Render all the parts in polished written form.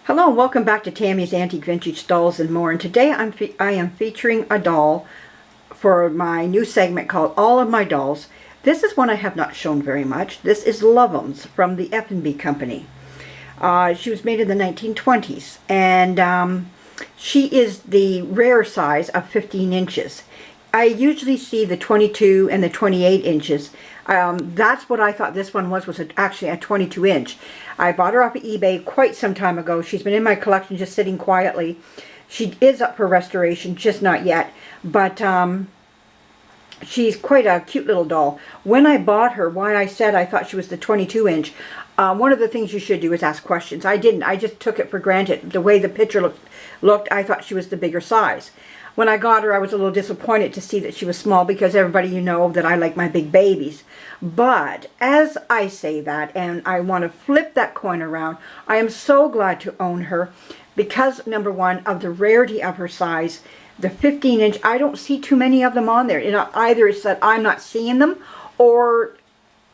Hello and welcome back to Tammy's Antique Vintage Dolls and More. And today I am featuring a doll for my new segment called All of My Dolls. This is one I have not shown very much. This is Lovums from the Effanbee company. She was made in the 1920s, and she is the rare size of 15 inches. I usually see the 22 and the 28 inches. That's what I thought this one was actually a 22 inch. I bought her off of eBay quite some time ago. She's been in my collection just sitting quietly. She is up for restoration, just not yet. But she's quite a cute little doll. When I bought her, why I said I thought she was the 22 inch, one of the things you should do is ask questions. I didn't. I just took it for granted. The way the picture looked, I thought she was the bigger size. When I got her, I was a little disappointed to see that she was small because everybody, you know, that I like my big babies. But as I say that, and I want to flip that coin around, I am so glad to own her because, number one, of the rarity of her size. The 15 inch, I don't see too many of them on there. You know, either it's that I'm not seeing them or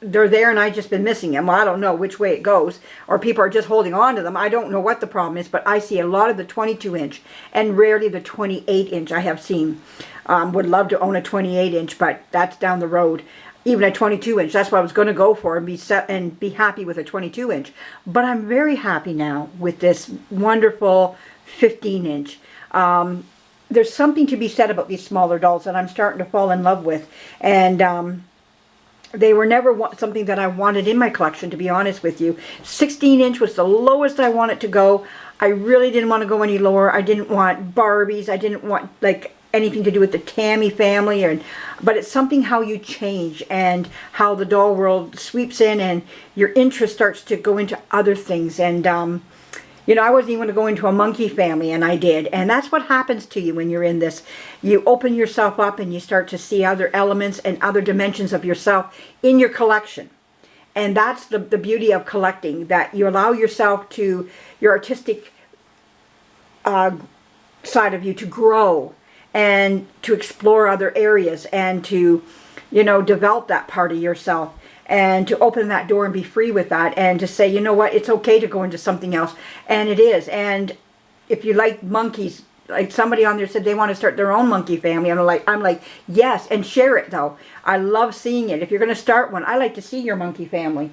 they're there and I've just been missing them. Well, I don't know which way it goes, or people are just holding on to them. I don't know what the problem is, but I see a lot of the 22 inch and rarely the 28 inch I have seen. Would love to own a 28 inch, but that's down the road. Even a 22 inch, that's what I was going to go for and be set and be happy with a 22 inch. But I'm very happy now with this wonderful 15 inch. There's something to be said about these smaller dolls that I'm starting to fall in love with, and they were never something that I wanted in my collection, to be honest with you. 16 inch was the lowest I wanted to go. I really didn't want to go any lower. I didn't want Barbies. I didn't want like anything to do with the Tammy family. But it's something how you change and how the doll world sweeps in and your interest starts to go into other things. And you know, I wasn't even going to go into a monkey family, and I did. And that's what happens to you when you're in this. You open yourself up and you start to see other elements and other dimensions of yourself in your collection. And that's the beauty of collecting, that you allow yourself to, your artistic side of you to grow and to explore other areas and to, you know, develop that part of yourself. And to open that door and be free with that, and to say, you know what, it's okay to go into something else. And it is. And if you like monkeys, like somebody on there said they want to start their own monkey family, I'm like, yes, and share it though. I love seeing it. If you're going to start one, I like to see your monkey family.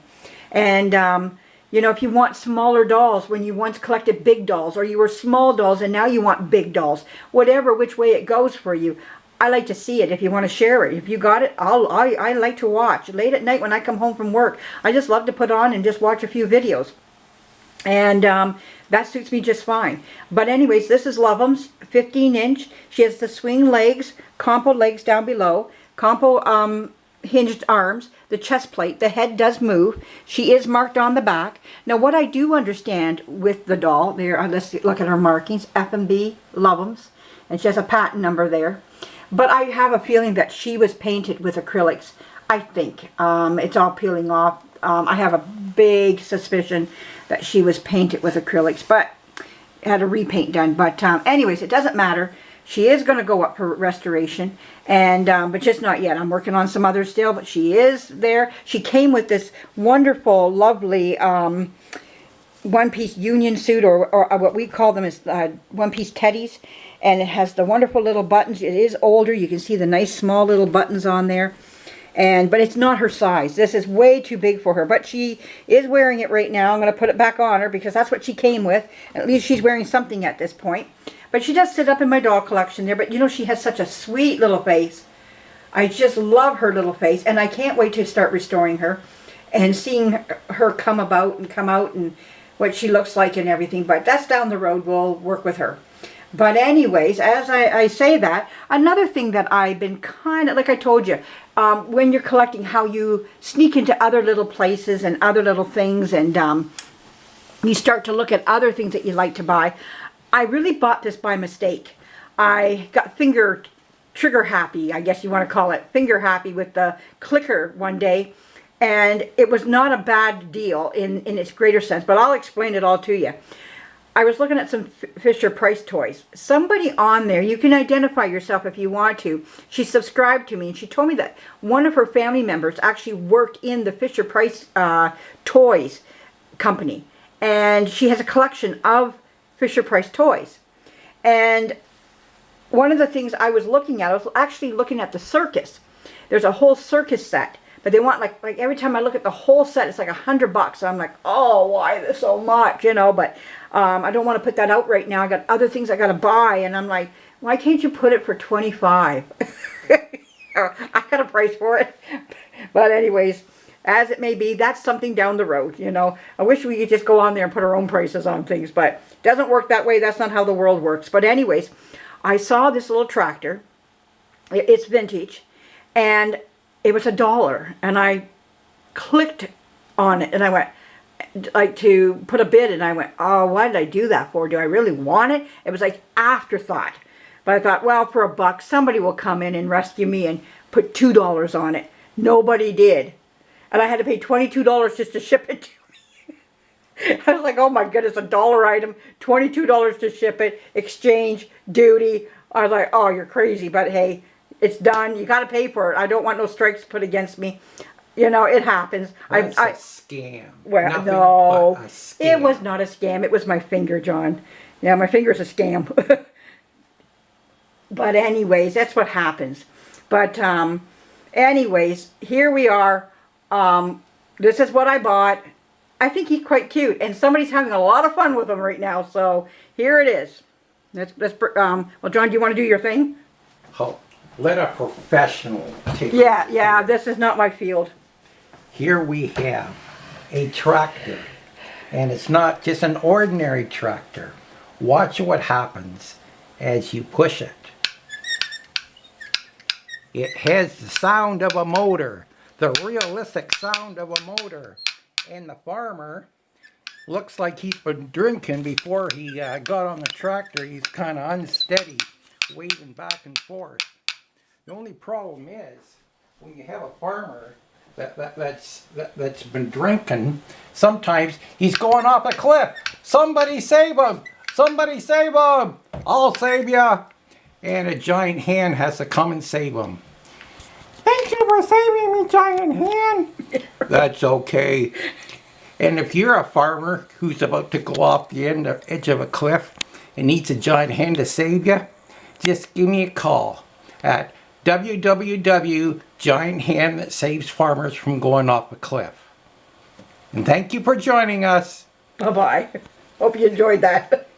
And you know, if you want smaller dolls when you once collected big dolls, or you were small dolls and now you want big dolls, whatever which way it goes for you, I like to see it. If you want to share it, if you got it, I like to watch. Late at night when I come home from work, I just love to put on and just watch a few videos. And that suits me just fine. But anyways, this is Lovums, 15 inch. She has the swing legs, compo legs down below, compo hinged arms, the chest plate. The head does move. She is marked on the back. Now what I do understand with the doll, there, let's look at her markings, Effanbee, Lovums, and she has a patent number there. But I have a feeling that she was painted with acrylics. I think. It's all peeling off. I have a big suspicion that she was painted with acrylics, but had a repaint done. But anyways, it doesn't matter. She is going to go up for restoration, and but just not yet. I'm working on some others still, but she is there. She came with this wonderful, lovely one-piece union suit, or what we call them is one-piece teddies. And it has the wonderful little buttons. It is older. You can see the nice small little buttons on there. But it's not her size. This is way too big for her. But she is wearing it right now. I'm going to put it back on her because that's what she came with. At least she's wearing something at this point. But she does sit up in my doll collection there. But you know, she has such a sweet little face. I just love her little face. And I can't wait to start restoring her and seeing her come about and come out and what she looks like and everything. But that's down the road. We'll work with her. But anyways, as I say that, another thing that I've been kind of, like I told you, when you're collecting, how you sneak into other little places and other little things, and you start to look at other things that you like to buy. I really bought this by mistake. I got trigger happy, I guess you want to call it, finger happy with the clicker one day. And it was not a bad deal in its greater sense, but I'll explain it all to you. I was looking at some Fisher-Price toys. Somebody on there, you can identify yourself if you want to. She subscribed to me, and she told me that one of her family members actually worked in the Fisher-Price toys company. And she has a collection of Fisher-Price toys. And one of the things I was looking at, I was actually looking at the circus. There's a whole circus set, but they want like every time I look at the whole set, it's like $100. So I'm like, oh, why this so much, you know? But I don't want to put that out right now. I got other things I got to buy, and I'm like, why can't you put it for $25? I got a price for it. But anyways, as it may be, that's something down the road, you know. I wish we could just go on there and put our own prices on things, but it doesn't work that way. That's not how the world works. But anyways, I saw this little tractor. It's vintage, and it was $1, and I clicked on it, and I went, like, to put a bid, and I went, oh, why did I do that for? Do I really want it? It was like afterthought. But I thought, well, for $1, somebody will come in and rescue me and put $2 on it. Nobody did. And I had to pay $22 just to ship it to me. I was like, oh my goodness, $1 item, $22 to ship it, exchange, duty. I was like, oh, you're crazy, but hey, it's done. You got to pay for it. I don't want no strikes put against me. You know, it happens. That's a scam. Well, Nothing no, but a scam. it was not a scam. It was my finger, John. Yeah, my finger's a scam. But anyways, that's what happens. But anyways, here we are. This is what I bought. I think he's quite cute, and somebody's having a lot of fun with him right now. So here it is. Well, John, do you want to do your thing? Oh, let a professional take it. Yeah, this is not my field. Here we have a tractor, and it's not just an ordinary tractor. Watch what happens as you push it. It has the sound of a motor, the realistic sound of a motor. And the farmer looks like he's been drinking before he got on the tractor. He's kind of unsteady, waving back and forth. The only problem is, when you have a farmer that's been drinking, sometimes he's going off a cliff. Somebody save him! Somebody save him! I'll save ya! And a giant hand has to come and save him. Thank you for saving me, giant hand. That's okay. And if you're a farmer who's about to go off the edge of a cliff and needs a giant hand to save you, just give me a call at www.giant hand that saves farmers from going off a cliff. And thank you for joining us. Bye-bye. Hope you enjoyed that.